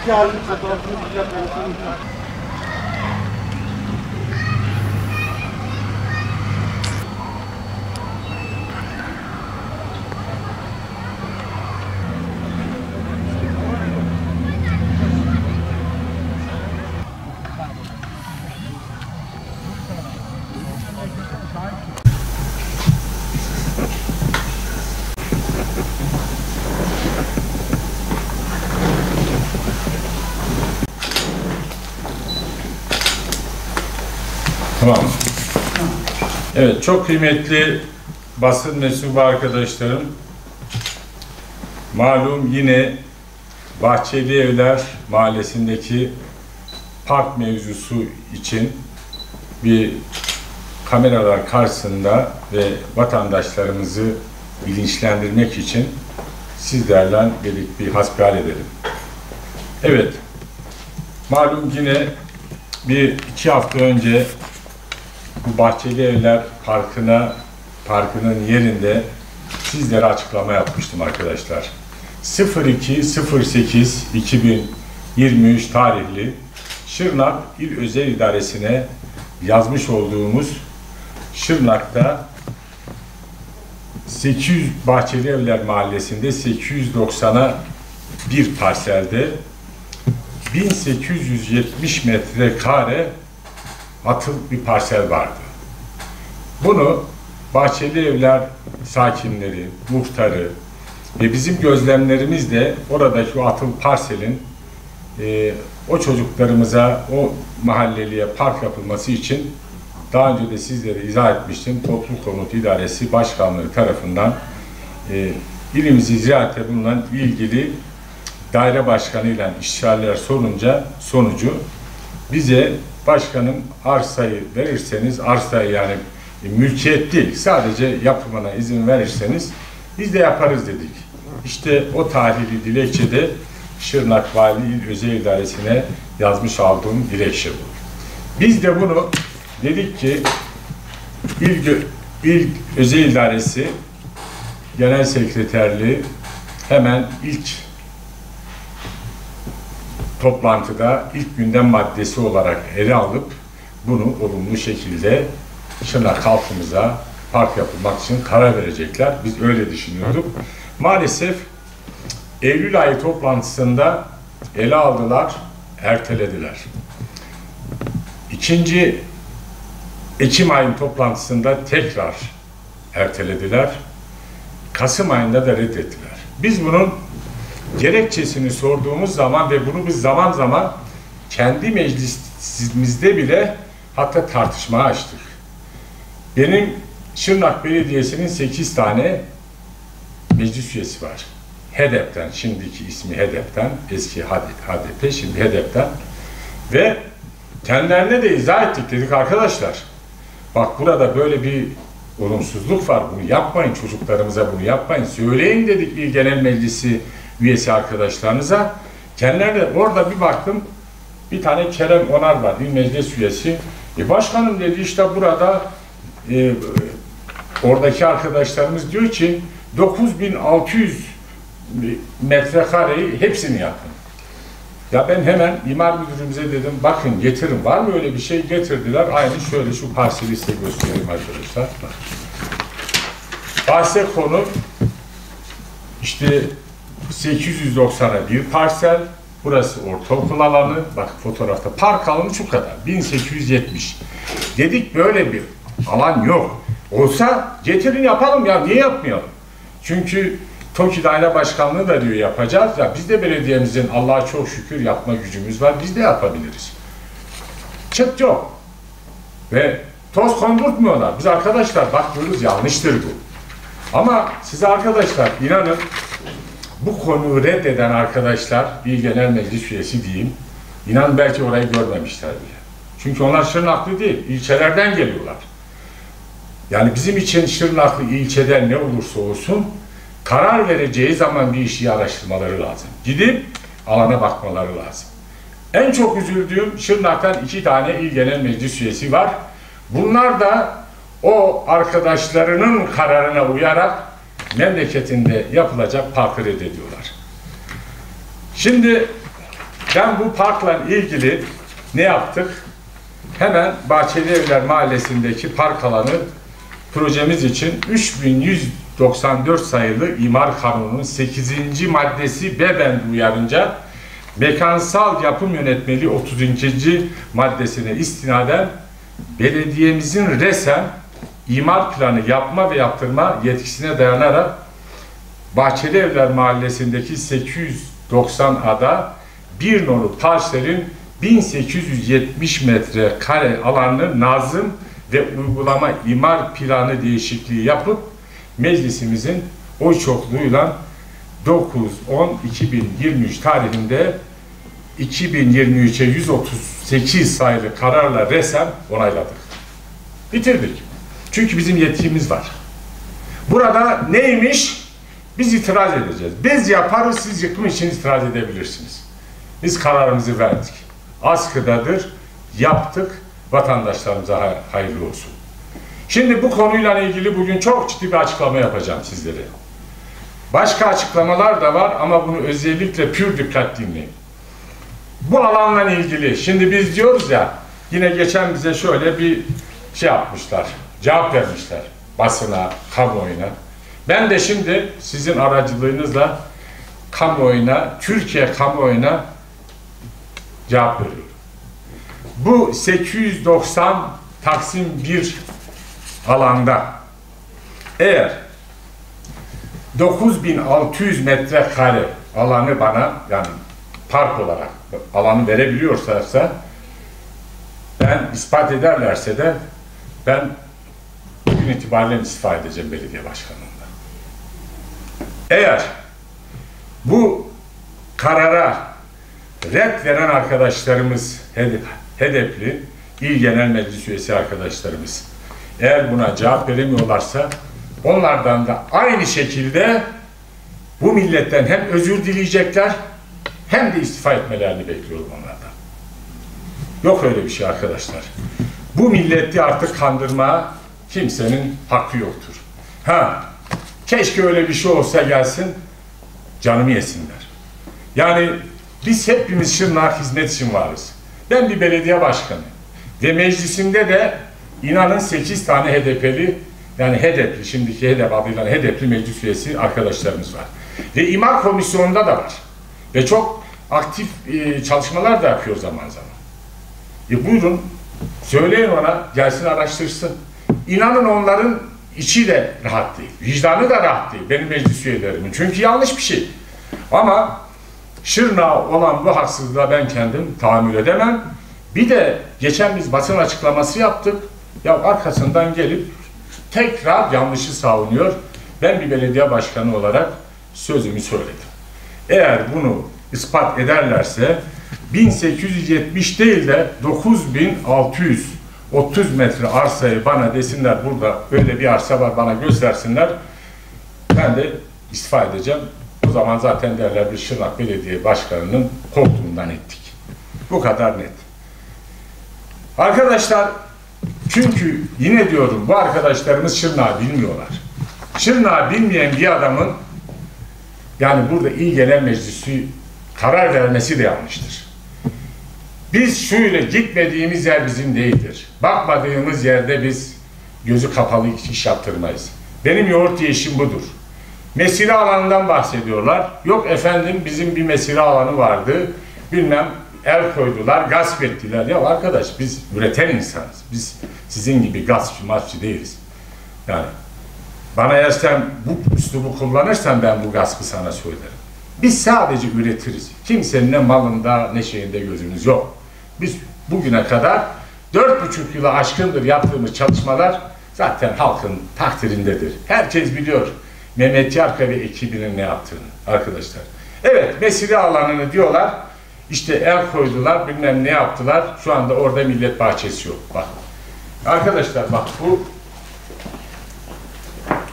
geldin fotoğrafını güzel konuşalım. Tamam. Evet, çok kıymetli basın mensubu arkadaşlarım, malum yine Bahçeli Evler Mahallesi'ndeki park mevzusu için bir kameralar karşısında ve vatandaşlarımızı bilinçlendirmek için sizlerle dedik bir hasbihal edelim. Evet, malum yine iki hafta önce bu Bahçeli Evler Parkı'nın yerinde sizlere açıklama yapmıştım arkadaşlar. 02.08.2023 tarihli Şırnak İl Özel İdaresi'ne yazmış olduğumuz Şırnak'ta Bahçeli Evler Mahallesi'nde 890'a bir parselde 1870 metrekare atıl bir parsel vardı. Bunu Bahçeli Evler sakinleri, muhtarı ve bizim gözlemlerimizle oradaki o atıl parselin o çocuklarımıza, o mahalleliye park yapılması için daha önce de sizlere izah etmiştim. Toplu Konut İdaresi Başkanlığı tarafından ilimizi ziyarete bulunan ilgili daire başkanıyla istişareler sonucu bize başkanım arsayı verirseniz, arsayı yani mülkiyet değil, sadece yapımına izin verirseniz biz de yaparız dedik. İşte o tarihli dilekçede Şırnak Vali İl Özel İdaresi'ne yazmış olduğum dilekçe bu. Biz de bunu dedik ki İl Özel İdaresi Genel Sekreterliği hemen ilk toplantıda ilk gündem maddesi olarak ele alıp bunu olumlu şekilde Şırnak halkımıza park yapılmak için karar verecekler. Biz öyle düşünüyorduk. Maalesef Eylül ayı toplantısında ele aldılar, ertelediler. İkinci Ekim ayın toplantısında tekrar ertelediler. Kasım ayında da reddettiler. Biz bunun gerekçesini sorduğumuz zaman ve bunu biz zaman zaman kendi meclisimizde bile hatta tartışma açtık. Benim Şırnak Belediyesi'nin 8 tane meclis üyesi var. HEDEP'ten, şimdiki ismi HEDEP'ten, eski HDP, şimdi HEDEP'ten ve kendilerine de izah ettik, dedik arkadaşlar. Bak burada böyle bir olumsuzluk var, bunu yapmayın, çocuklarımıza bunu yapmayın, söyleyin dedik İl Genel Meclisi üyesi arkadaşlarınıza. Kendilerine orada bir baktım, bir tane Kerem Onar var, İl Meclis üyesi. Başkanım dedi işte burada oradaki arkadaşlarımız diyor ki 9600 metrekareyi hepsini yapın. Ya ben hemen imar müdürümüze dedim, bakın getirin, var mı öyle bir şey? Getirdiler. Aynı şöyle şu parseli size göstereyim arkadaşlar. Parsel konu işte 890'a bir parsel. Burası ortaokul alanı. Bak fotoğrafta park alanı şu kadar. 1870. Dedik böyle bir alan yok. Olsa getirin yapalım ya, niye yapmayalım? Çünkü TOKİ Daire Başkanlığı da diyor yapacağız. Ya biz de belediyemizin Allah'a çok şükür yapma gücümüz var. Biz de yapabiliriz. Çıt yok. Ve toz kondurtmuyorlar. Biz arkadaşlar bakıyoruz, yanlıştır bu. Ama size arkadaşlar inanın bu konuyu reddeden arkadaşlar, İl Genel Meclis üyesi diyeyim, inan belki orayı görmemişler bile. Çünkü onlar Şırnaklı değil, ilçelerden geliyorlar. Yani bizim için Şırnaklı ilçeden ne olursa olsun karar vereceği zaman bir işi araştırmaları lazım. Gidip alana bakmaları lazım. En çok üzüldüğüm Şırnak'tan 2 tane İl Genel Meclis üyesi var. Bunlar da o arkadaşlarının kararına uyarak memleketinde yapılacak parkı reddediyorlar. Şimdi Ben bu parkla ilgili ne yaptık? Hemen Bahçeli Evler Mahallesi'ndeki park alanı projemiz için 3194 sayılı İmar Kanunu'nun 8. maddesi B uyarınca mekansal yapım yönetmeliği 32. maddesine istinaden belediyemizin resen imar planı yapma ve yaptırma yetkisine dayanarak Bahçeli Evler Mahallesi'ndeki 890 ada bir nolu parselin 1870 metrekare alanını nazım ve uygulama imar planı değişikliği yapıp meclisimizin oy çokluğuyla 9-10-2023 tarihinde 2023'e 138 sayılı kararla resen onayladık. Bitirdik. Çünkü bizim yetkimiz var. Burada neymiş? Biz itiraz edeceğiz. Biz yaparız, siz yıkım için itiraz edebilirsiniz. Biz kararımızı verdik. Askıdadır, yaptık, vatandaşlarımıza hayırlı olsun. Şimdi bu konuyla ilgili bugün çok ciddi bir açıklama yapacağım sizlere. Başka açıklamalar da var ama bunu özellikle pür dikkat dinleyin. Bu alanla ilgili, şimdi biz diyoruz ya, yine geçen bize şöyle bir şey yapmışlar, cevap vermişler basına, kamuoyuna. Ben de şimdi sizin aracılığınızla kamuoyuna, Türkiye kamuoyuna cevap veriyorum. Bu 890 Taksim 1 alanda eğer 9600 metrekare alanı bana, yani park olarak alanı verebiliyorsa, ben ispat ederlerse de ben bugün itibariyle istifa edeceğim belediye başkanlığından. Eğer bu karara red veren arkadaşlarımız, HDP'li İl Genel Meclis Üyesi arkadaşlarımız eğer buna cevap veremiyorlarsa onlardan da aynı şekilde bu milletten hem özür dileyecekler hem de istifa etmelerini bekliyorum onlardan. Yok öyle bir şey arkadaşlar. Bu milleti artık kandırmaya kimsenin hakkı yoktur. Ha, keşke öyle bir şey olsa gelsin, canımı yesinler. Yani biz hepimiz Şırnak'a hizmet için varız. Ben bir belediye başkanı ve meclisimde de inanın 8 tane HDP'li, yani HDP'li, şimdiki HDP adıyla HDP'li meclis üyesi arkadaşlarımız var. Ve imar komisyonunda da var. Ve çok aktif çalışmalar da yapıyor zaman zaman. Buyurun, söyleyin ona, gelsin araştırsın. İnanın onların içi de rahat değil, vicdanı da rahat değil benim meclis üyelerimin. Çünkü yanlış bir şey. Ama Şırnak'a olan bu haksızlığa ben kendim tahammül edemem. Bir de geçen biz basın açıklaması yaptık. Ya arkasından gelip tekrar yanlışı savunuyor. Ben bir belediye başkanı olarak sözümü söyledim. Eğer bunu ispat ederlerse 1870 değil de 9630 metre arsayı bana desinler, burada böyle bir arsa var bana göstersinler. Ben de istifa edeceğim. O zaman zaten derler bir Şırnak Belediye Başkanı'nın koltuğundan ettik. Bu kadar net. Arkadaşlar, çünkü yine diyorum bu arkadaşlarımız Şırnak'ı bilmiyorlar. Şırnak'ı bilmeyen bir adamın yani burada İl Genel Meclisi karar vermesi de yanlıştır. Biz şöyle gitmediğimiz yer bizim değildir. Bakmadığımız yerde biz gözü kapalı iş yaptırmayız. Benim yoğurt yiyişim budur. Mesire alanından bahsediyorlar. Yok efendim bizim bir mesire alanı vardı. Bilmem el koydular, gasp ettiler. Ya arkadaş biz üreten insanız. Biz sizin gibi gaspçı masçı değiliz. Yani bana eğer sen bu üslubu kullanırsan ben bu gaspı sana söylerim. Biz sadece üretiriz. Kimsenin ne malında ne şeyinde gözümüz yok. Biz bugüne kadar 4,5 yıla aşkındır yaptığımız çalışmalar zaten halkın takdirindedir. Herkes biliyor Mehmet Yarka ve ekibinin ne yaptığını arkadaşlar. Evet, mesire alanını diyorlar. İşte el koydular, bilmem ne yaptılar. Şu anda orada millet bahçesi yok. Bak. Arkadaşlar bak bu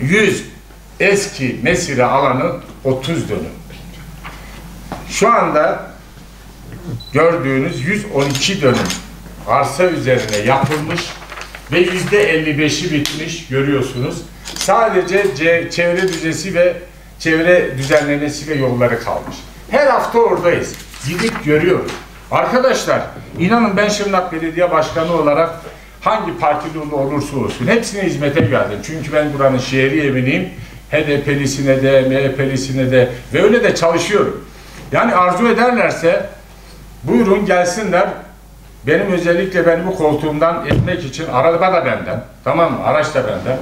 100 eski mesire alanı 30 dönüm. Şu anda gördüğünüz 112 dönüm arsa üzerine yapılmış ve %55'i bitmiş görüyorsunuz. Sadece çevre düzesi ve çevre düzenlemesi ve yolları kalmış. Her hafta oradayız. gidip görüyoruz. Arkadaşlar, inanın ben Şırnak Belediye Başkanı olarak hangi partili olursa olsun hepsine hizmete geldim. Çünkü ben buranın şehri eminiyim. HDP'lisine de, MHP'lisine de ve öyle de çalışıyorum. Yani arzu ederlerse buyurun gelsinler. Benim özellikle beni bu koltuğumdan etmek için araba da benden. Tamam mı? Araç da benden.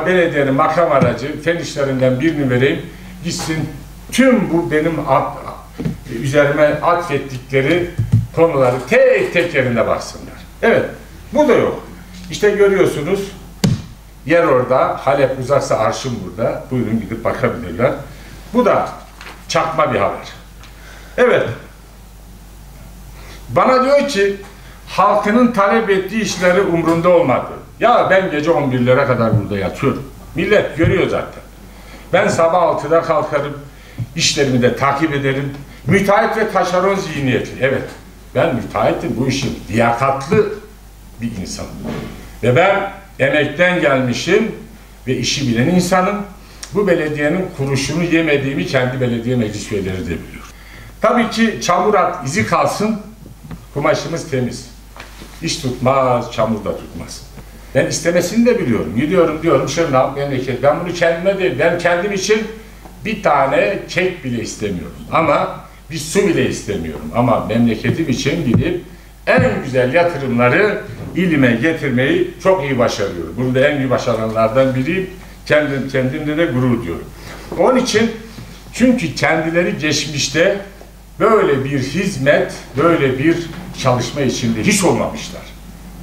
Belediyenin makam aracı fen işlerinden birini vereyim. Gitsin tüm bu benim üzerime atfettikleri konuları tek tek yerinde baksınlar. Evet. Bu da yok. İşte görüyorsunuz. Yer orada. Halep uzaksa arşım burada. Buyurun gidip bakabilirler. Bu da çakma bir haber. Evet. Bana diyor ki halkının talep ettiği işleri umrunda olmadı. Ya ben gece 11'lere kadar burada yatıyorum. Millet görüyor zaten. Ben sabah 6'da kalkarım. İşlerimi de takip ederim. Müteahhit ve taşeron zihniyetli. Evet. Ben müteahhitim. Bu işin liyakatlı bir insanım. Ve ben emekten gelmişim ve işi bilen insanım. Bu belediyenin kuruşunu yemediğimi kendi belediye meclis üyeleri de biliyor. Tabii ki çamur at, izi kalsın. Kumaşımız temiz. İş tutmaz, çamur da tutmaz. Ben istemesini de biliyorum. Gidiyorum diyorum Şırnak memleket. Ben bunu kendime değil, ben kendim için bir tane kek bile istemiyorum. Ama bir su bile istemiyorum. Ama memleketim için gidip en güzel yatırımları ilime getirmeyi çok iyi başarıyorum. Bunu da en iyi başaranlardan biriyim. Kendimde de gurur duyuyorum. Onun için çünkü kendileri geçmişte böyle bir hizmet, böyle bir çalışma içinde hiç olmamışlar.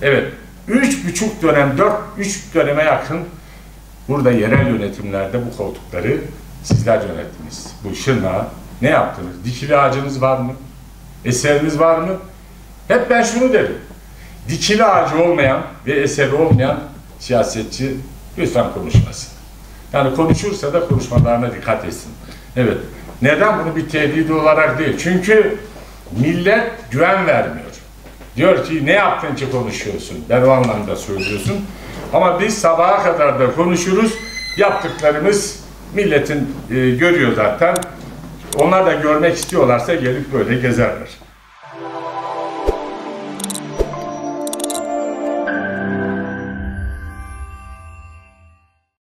Evet, 3,5 dönem, 3 döneme yakın burada yerel yönetimlerde bu koltukları sizler yönettiniz. Bu Şırnak'a ne yaptınız? Dikili ağacınız var mı? Eseriniz var mı? Hep ben şunu derim. Dikili ağacı olmayan ve eseri olmayan siyasetçi lütfen konuşmasın. Yani konuşursa da konuşmalarına dikkat etsin. Evet. Neden? Bunu bir tehdit olarak değil. Çünkü millet güven vermiyor. Diyor ki ne yaptın ki konuşuyorsun? Ben o anlamda söylüyorsun. Ama biz sabaha kadar da konuşuruz. Yaptıklarımız milletin görüyor zaten. Onlar da görmek istiyorlarsa gelip böyle gezerler.